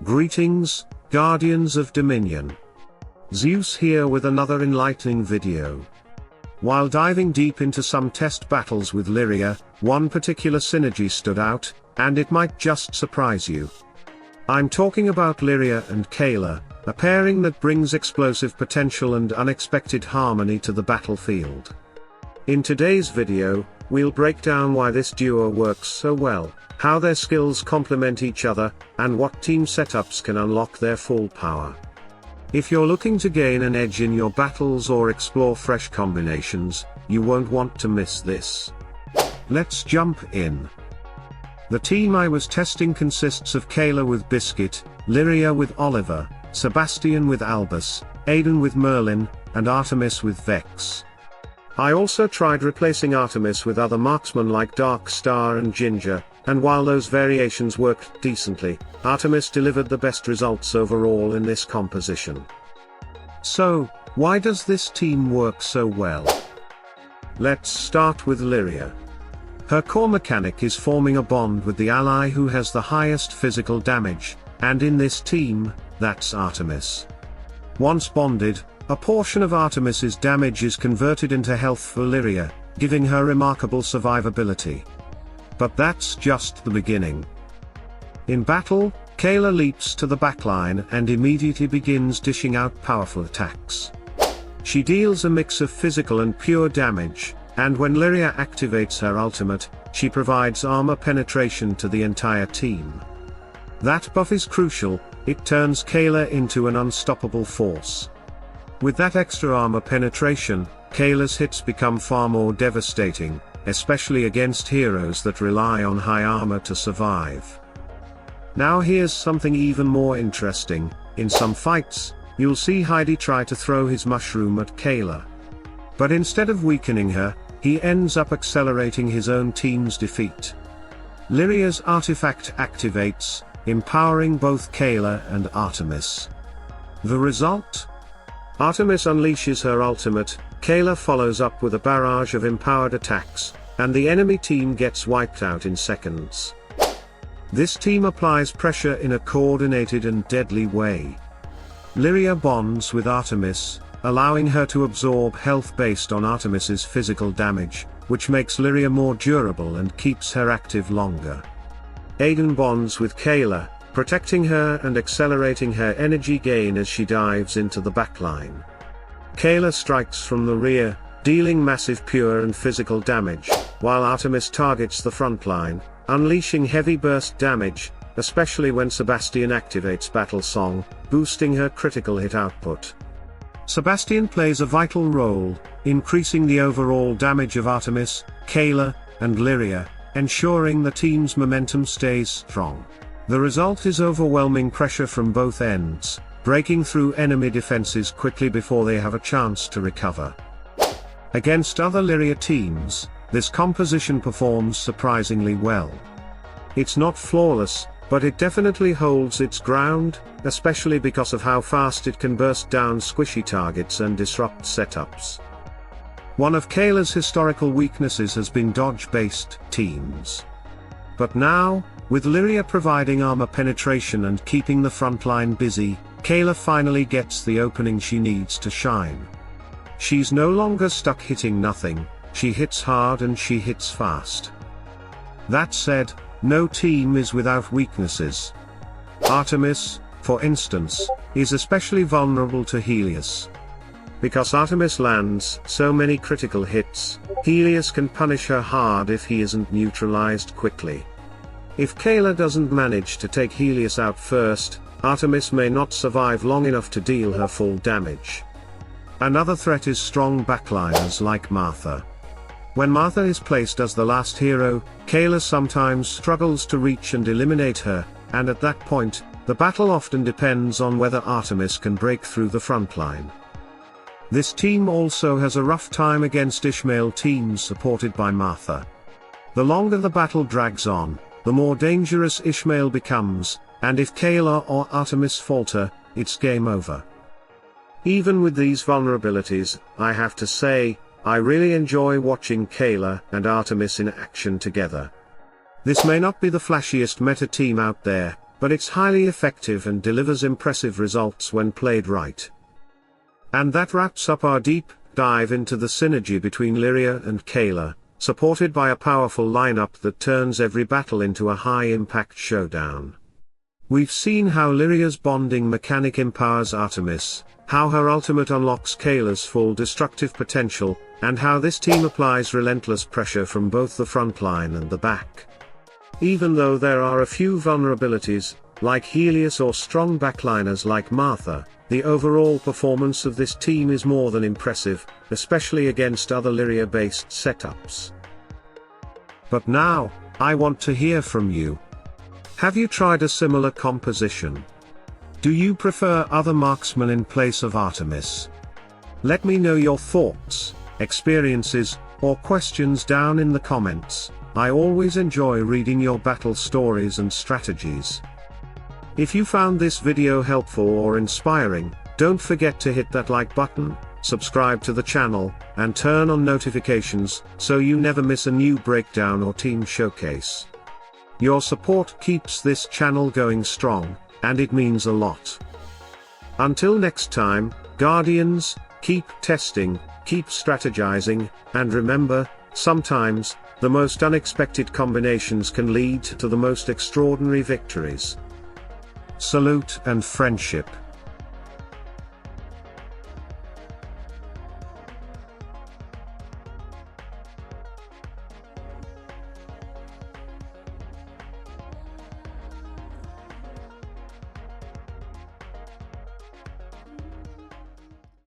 Greetings, Guardians of Dominion. Zeus here with another enlightening video. While diving deep into some test battles with Lyria, one particular synergy stood out, and it might just surprise you. I'm talking about Lyria and Kayla, a pairing that brings explosive potential and unexpected harmony to the battlefield. In today's video, we'll break down why this duo works so well, how their skills complement each other, and what team setups can unlock their full power. If you're looking to gain an edge in your battles or explore fresh combinations, you won't want to miss this. Let's jump in. The team I was testing consists of Kayla with Biscuit, Lyria with Oliver, Sebastian with Albus, Aidan with Merlin, and Artemis with Vex. I also tried replacing Artemis with other marksmen like Dark Star and Ginger, and while those variations worked decently, Artemis delivered the best results overall in this composition. So, why does this team work so well? Let's start with Lyria. Her core mechanic is forming a bond with the ally who has the highest physical damage, and in this team, that's Artemis. Once bonded, a portion of Artemis's damage is converted into health for Lyria, giving her remarkable survivability. But that's just the beginning. In battle, Kayla leaps to the backline and immediately begins dishing out powerful attacks. She deals a mix of physical and pure damage, and when Lyria activates her ultimate, she provides armor penetration to the entire team. That buff is crucial, it turns Kayla into an unstoppable force. With that extra armor penetration, Kayla's hits become far more devastating, especially against heroes that rely on high armor to survive. Now here's something even more interesting. In some fights, you'll see Heidi try to throw his mushroom at Kayla. But instead of weakening her, he ends up accelerating his own team's defeat. Lyria's artifact activates, empowering both Kayla and Artemis. The result? Artemis unleashes her ultimate, Kayla follows up with a barrage of empowered attacks, and the enemy team gets wiped out in seconds. This team applies pressure in a coordinated and deadly way. Lyria bonds with Artemis, allowing her to absorb health based on Artemis's physical damage, which makes Lyria more durable and keeps her active longer. Aidan bonds with Kayla, protecting her and accelerating her energy gain as she dives into the backline. Kayla strikes from the rear, dealing massive pure and physical damage, while Artemis targets the front line, unleashing heavy burst damage, especially when Sebastian activates Battle Song, boosting her critical hit output. Sebastian plays a vital role, increasing the overall damage of Artemis, Kayla, and Lyria, ensuring the team's momentum stays strong. The result is overwhelming pressure from both ends, breaking through enemy defenses quickly before they have a chance to recover. Against other Lyria teams, this composition performs surprisingly well. It's not flawless, but it definitely holds its ground, especially because of how fast it can burst down squishy targets and disrupt setups. One of Kayla's historical weaknesses has been dodge-based teams. But now, with Lyria providing armor penetration and keeping the front line busy, Kayla finally gets the opening she needs to shine. She's no longer stuck hitting nothing, she hits hard and she hits fast. That said, no team is without weaknesses. Artemis, for instance, is especially vulnerable to Helios. Because Artemis lands so many critical hits, Helios can punish her hard if he isn't neutralized quickly. If Kayla doesn't manage to take Helios out first, Artemis may not survive long enough to deal her full damage. Another threat is strong backliners like Martha. When Martha is placed as the last hero, Kayla sometimes struggles to reach and eliminate her, and at that point, the battle often depends on whether Artemis can break through the front line. This team also has a rough time against Ishmael teams supported by Martha. The longer the battle drags on, the more dangerous Ishmael becomes, and if Kayla or Artemis falter, it's game over. Even with these vulnerabilities, I have to say, I really enjoy watching Kayla and Artemis in action together. This may not be the flashiest meta team out there, but it's highly effective and delivers impressive results when played right. And that wraps up our deep dive into the synergy between Lyria and Kayla, supported by a powerful lineup that turns every battle into a high-impact showdown. We've seen how Lyria's bonding mechanic empowers Artemis, how her ultimate unlocks Kayla's full destructive potential, and how this team applies relentless pressure from both the front line and the back. Even though there are a few vulnerabilities, like Helios or strong backliners like Martha, the overall performance of this team is more than impressive, especially against other Lyria-based setups. But now, I want to hear from you. Have you tried a similar composition? Do you prefer other marksmen in place of Artemis? Let me know your thoughts, experiences, or questions down in the comments. I always enjoy reading your battle stories and strategies. If you found this video helpful or inspiring, don't forget to hit that like button, subscribe to the channel, and turn on notifications so you never miss a new breakdown or team showcase. Your support keeps this channel going strong, and it means a lot. Until next time, Guardians, keep testing, keep strategizing, and remember, sometimes, the most unexpected combinations can lead to the most extraordinary victories. Salute and friendship.